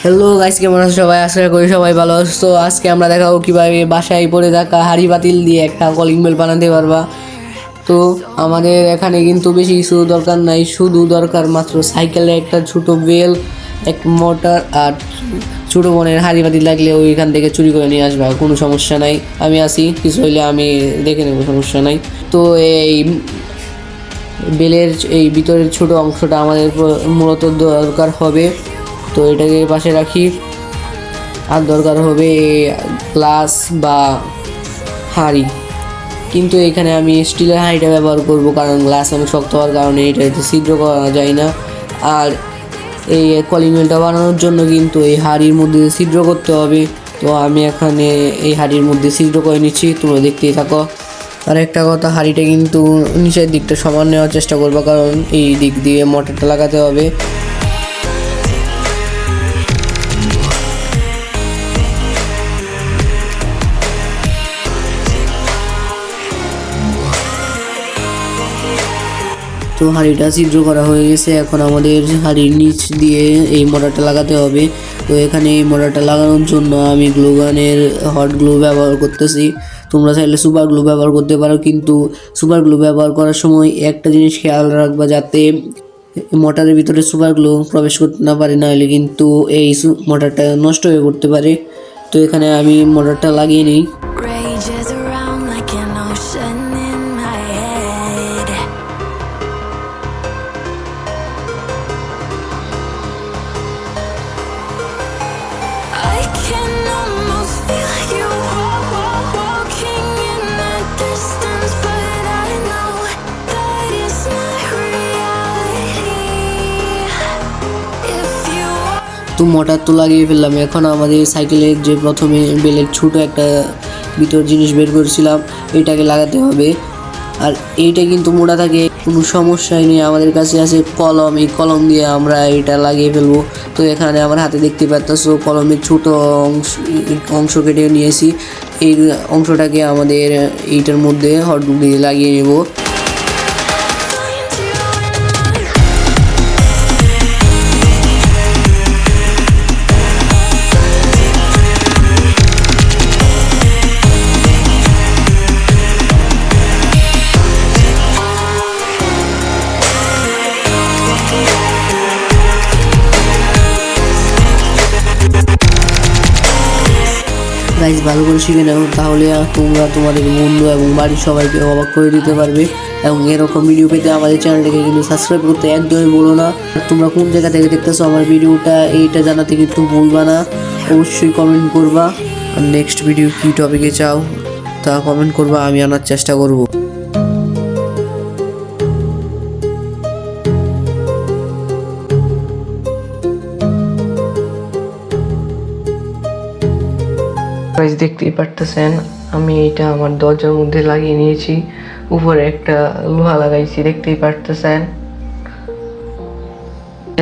Hello guys, কেমন আছো সবাই? আশা করি সবাই ভালো আছো। তো আজকে আমরা দেখাবো কিভাবে বাসায় পড়ে থাকা হাঁড়ি পাতিল দিয়ে একটা কলিং বেল বানাতে পারবা। তো আমাদের এখানে কিন্তু বেশি কিছু দরকার নাই, শুধু দরকার মাত্র সাইকেলে একটা ছোট বেল, এক মোটর আর ছোটো বোনের হাঁড়ি পাতিল লাগলে ওইখান থেকে চুরি করে নিয়ে আসবা, কোনো সমস্যা নাই। আমি আসি, কিছু হইলে আমি দেখে নেবো, সমস্যা নাই। তো এই বেলের এই ভিতরের ছোট অংশটা আমাদের মূলত দরকার হবে, তো এটাকে পাশে রাখি। আর দরকার হবে গ্লাস বা হাঁড়ি, কিন্তু এখানে আমি স্টিলের হাঁড়িটা ব্যবহার করব, কারণ গ্লাস অনেক শক্ত হওয়ার কারণে এটাতে ছিদ্র করা যায় না। আর এই কলিং বেলটা বানানোর জন্য কিন্তু এই হাঁড়ির মধ্যে ছিদ্র করতে হবে। তো আমি এখানে এই হাঁড়ির মধ্যে ছিদ্র করে নিচ্ছি, তোমরা দেখতেই থাকো। আর একটা কথা, হাঁড়িটা কিন্তু নিচের দিকটা সমান নেওয়ার চেষ্টা করবো, কারণ এই দিক দিয়ে মোটরটা লাগাতে হবে। তো হাঁড়িটা ছিদ্র করা হয়ে গেছে, এখন আমাদের হাঁড়ির নিচ দিয়ে এই মোটরটা লাগাতে হবে। তো এখানে এই মোটরটা লাগানোর জন্য আমি গ্লুগানের হট গ্লু ব্যবহার করতেছি। তোমরা চাইলে সুপার গ্লু ব্যবহার করতে পারো, কিন্তু সুপার গ্লু ব্যবহার করার সময় একটা জিনিস খেয়াল রাখবা, যাতে মোটরের ভিতরে সুপার গ্লু প্রবেশ করতে না পারে, নাহলে কিন্তু এই মোটরটা নষ্ট হয়ে পড়তে পারে। তো এখানে আমি মোটরটা লাগিয়ে নিই। Rages around like an ocean in my head. I can almost feel you walking in the distance, but I know that it's not reality. If you তো মোটর তো লাগিয়ে ফেললাম। এখন আমাদের সাইকেলের যে প্রথমে বেলের ছোটো একটা ভিতর জিনিস বের করেছিলাম, এটাকে লাগাতে হবে। আর এইটা কিন্তু মোটা থাকে, কোনো সমস্যাই নেই। আমাদের কাছে আছে কলম, এই কলম দিয়ে আমরা এটা লাগিয়ে ফেলবো। তো এখানে আমার হাতে দেখতে পাচ্ছো কলমের ছোটো অংশ কেটে নিয়েছি। এই অংশটাকে আমাদের এইটার মধ্যে হট গ্লু দিয়ে লাগিয়ে নেব। গাইজ, ভালো করে শিখে নাও, তাহলে তোমরা তোমাদের বন্ধু এবং বাড়ির সবাইকে অবাক করে দিতে পারবে। এবং এরকম ভিডিও পেতে আমাদের চ্যানেলটাকে কিন্তু সাবস্ক্রাইব করতে একদমই ভুলো না। তোমরা কোন জায়গা থেকে দেখতেছো আমার ভিডিওটা, এইটা জানাতে কিন্তু ভুলবা না, অবশ্যই কমেন্ট করবা। আর নেক্সট ভিডিও কী টপিকে চাও তা কমেন্ট করবা, আমি আনার চেষ্টা করব। গাইজ, দেখতেই পারতেছেন আমি এইটা আমার দরজার মধ্যে লাগিয়ে নিয়েছি, উপরে একটা লোহা লাগাইছি, দেখতেই পারতেছেন।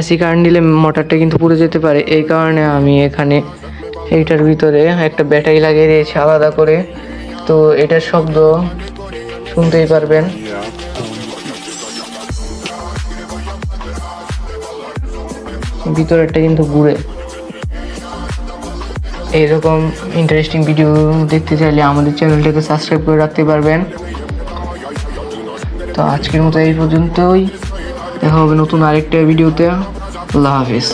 এসি কারেন্ট দিলে মোটরটা কিন্তু পুড়ে যেতে পারে, এই কারণে আমি এখানে এইটার ভিতরে একটা ব্যাটারি লাগিয়ে দিয়েছি আলাদা করে। তো এটার শব্দ শুনতেই পারবেন। ভিতরেরটা কিন্তু ঘুরে। এইরকম ইন্টারেস্টিং ভিডিও দেখতে চাইলে আমাদের চ্যানেলটাকে সাবস্ক্রাইব করে রাখতে পারবেন। তো আজকের মতো এই পর্যন্তই, দেখা হবে নতুন আরেকটা ভিডিওতে। আল্লাহ হাফিজ।